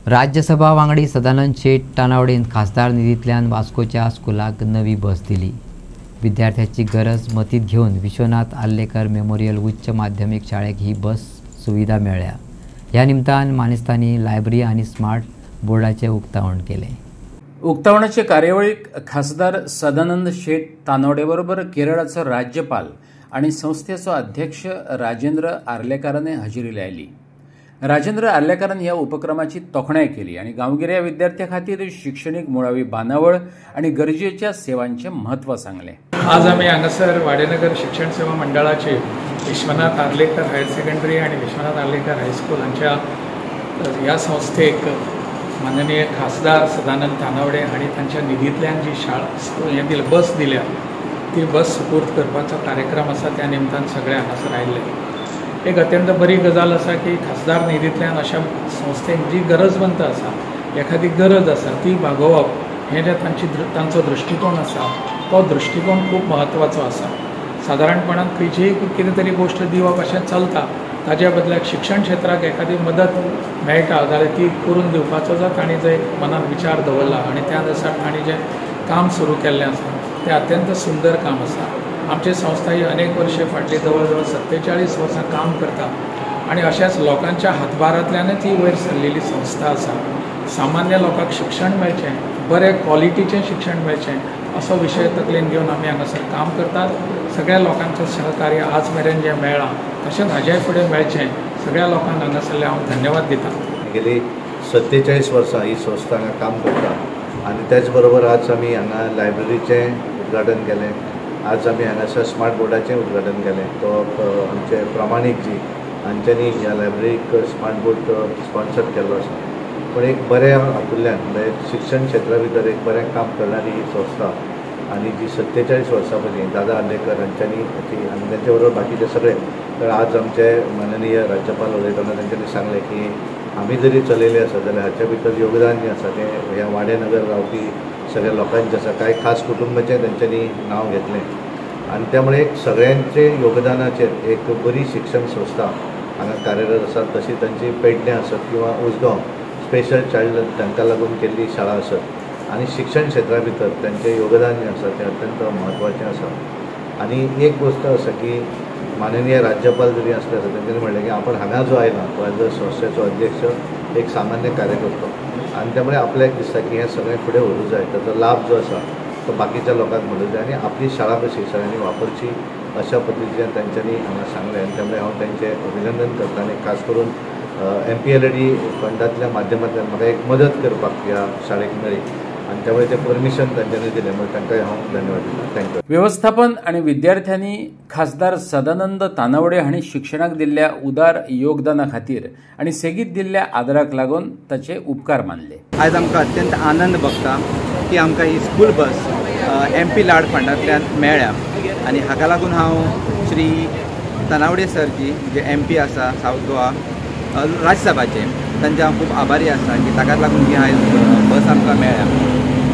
राज्यसभा वांगडी सदानंद शेट तानावडेन खासदार निधींतल्यान वास्कोच्या स्कुलाक नवी बस दिली। विद्यार्थ्यांची गरज मतींत घेवन विश्वनाथ आर्लेकर मेमोरियल उच्च माध्यमिक शाळेक ही बस सुविधा मेळ्ळ्या। ह्या निमतान मानेस्तांनी लायब्ररी आनी स्मार्ट बोर्डाचे उक्तावण केले। उक्तावणाचे कार्यावळीक खासदार सदानंद शेट तानावडे बरोबर केरळाचो राज्यपाल आणि संस्थेचो अध्यक्ष राजेंद्र आर्लेकरान हजेरी लायली। राजेंद्र आर्लेकरान ह्या उपक्रमाची तोखणाय केली आणि गांवगिऱ्या विद्यार्थ्यां खातीर शिक्षणीक मुळावी बांदावळ आणि गरजेच्या सेवांचे महत्व सांगले। आज आम्ही हांगासर वाडेनगर शिक्षण सेवा मंडळाचे विश्वनाथ आर्लेकर हायर सेकंडरी आणि विश्वनाथ आर्लेकर हायस्कूल हांच्या ह्या संस्थेक माननीय खासदार सदानंद तानावडे आणि तांच्या निधींतल्यान जी शाळा बस दिल्या ती बस सुपूर्द करपाचो कार्यक्रम आसा, त्या निमतान सगळे हांगासर आयिल्ले। एक अत्यंत बरी गजाल आसा की खासदार निधींतल्यान अशा संस्थेक जी गरजवंत आसा, एखादी गरज आसा ती भागोवप हे जे तांचो दृश्टिकोन आसा तो दृश्टिकोन खूब म्हत्वाचो आसा। सादारणपणान खंयचीय कितें तरी गोश्ट दिवप अशें चलता, ताज्या बदलाक शिक्षण क्षेत्राक एखादी मदत मेळटा जाल्यार ती करून दिवपाचो जर तांणी जर मनात विचार दवरला आणि त्या अनुसार तांणी जें काम सुरू केल्लें आसा तें अत्यंत सुंदर काम आसा। आमची संस्था ही अनेक वर्षे फाटली जवळ 47 वर्सां काम करता आणि अशाच लोकांच्या हातभारांतल्यानच ही वयर सरलेली संस्था आसा। सामान्य लोकांक शिक्षण मेळचें, बरे क्वॉलिटीचें शिक्षण मेळचें असो विशय तकलेन घेवन आमी हांगासर काम करतात। सगळ्या लोकांचें सहकार्य आज मेरेन जें मेळ्ळां तशेंच हाजे फुडें मेळचें, सगळ्या लोकांक हांगासरले हांव धन्यवाद दितां। गेली 47 वर्सां ही संस्था हांगा काम करता आणि त्याच बरोबर आज आमी हांगा लायब्ररीचें उद्घाटन केलें। आज आमी हांगासर स्मार्ट बोर्डाचें उद्घाटन केलें। तो आमचे प्रामाणीक जी हांच्यांनी ह्या लायब्ररीक स्मार्ट बोर्ड स्पॉन्सर केल्लो आसा। पण एक बऱ्या हातूंतल्यान म्हणजे शिक्षण क्षेत्रा भितर एक बरें काम करणारी ही संस्था आणि जी 47 वर्सां पयलीं दादा आर्लेकर हांच्यांनी आनी तांचे बरोबर बाकीचे सगळे, तर आज आमचे माननीय राज्यपाल उलयतना तांच्यांनी सांगलें की आमी जरी चलयले आसा जाल्यार हाच्या भितर योगदान जें आसा तें ह्या वाडेनगर रावपी सगळ्या लोकांचें आसा। कांय खास कुटुंबाचें तांच्यांनी नांव घेतलें आणि त्यामुळे सगळ्यांचे योगदानाचेर एक बरी शिक्षण संस्था हांगा कार्यरत आसा। तशी तांची पेडण्यां आसत किंवा उसगांव स्पेशल चायल्ड तांकां लागून केल्ली शाळा आसत आणि शिक्षण क्षेत्रा भितर तांचें योगदान जें आसा तें अत्यंत म्हत्वाचें आसा। आणि एक गोष्ट आसा की माननीय राज्यपाल जरी असले आसा तांच्यांनी म्हणलें की आपण हांगा जो आयला तो एज अ संस्थेचो अध्यक्ष एक सामान्य कार्यकर्तो आणि त्यामुळे आपल्याक दिसता की हें सगळें फुडें व्हरूंक जाय, ताचो लाभ जो आसा तो बाकीच्या लोकांक मेळूंक जाय आणि आपली शाळा कशी सगळ्यांनी वापरची अशा पद्दतीन तांच्यांनी हांगा सांगलें। आणि त्यामुळे हांव तांचें अभिनंदन करता आणि खास करून MPLAD फंडांतल्या माध्यमांतल्यान म्हाका एक मदत करपाक ह्या शाळेक मेळ्ळी आणि त्यामुळे ते परमिशन तांच्यांनी दिलें, म्हणून तांकांय हांव धन्यवाद दिता। थँक्यू। व्यवस्थापन आणि विद्यार्थ्यांनी खासदार सदानंद तानावडे हांणी शिक्षणाक दिल्ल्या उदार योगदाना खातीर आणि सेगीत दिल्ल्या आदराक लागून ताचे उपकार मानले। आज आमकां अत्यंत आनंद भोगता की आमकां ही स्कूल बस MPLAD फंडांतल्यान मेळ्ळ्या आणि हाका लागून हांव श्री तानावडे सरजी जे MP आसा सावथ गोवा राज्यसभाचे, तांचे हांव खूब आभारी आसा की ताकाच लागून ही आयज बस आमकां मेळ्ळ्या।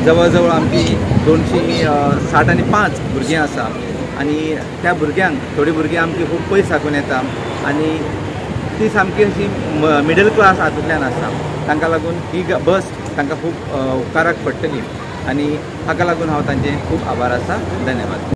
जवळ जवळ आमची 265 भुरगीं आसा आणि त्या भुरग्यांक थोडी भुरगीं आमची खूब पयस साकून येता आणि ती सामकी अशी मिडल क्लास हातूंतल्यान आसा। तांकां लागून ही बस तांकां खूब उपकाराक पडटली आणि हाका लागून हांव तांचे खूब आभार आसा। धन्यवाद।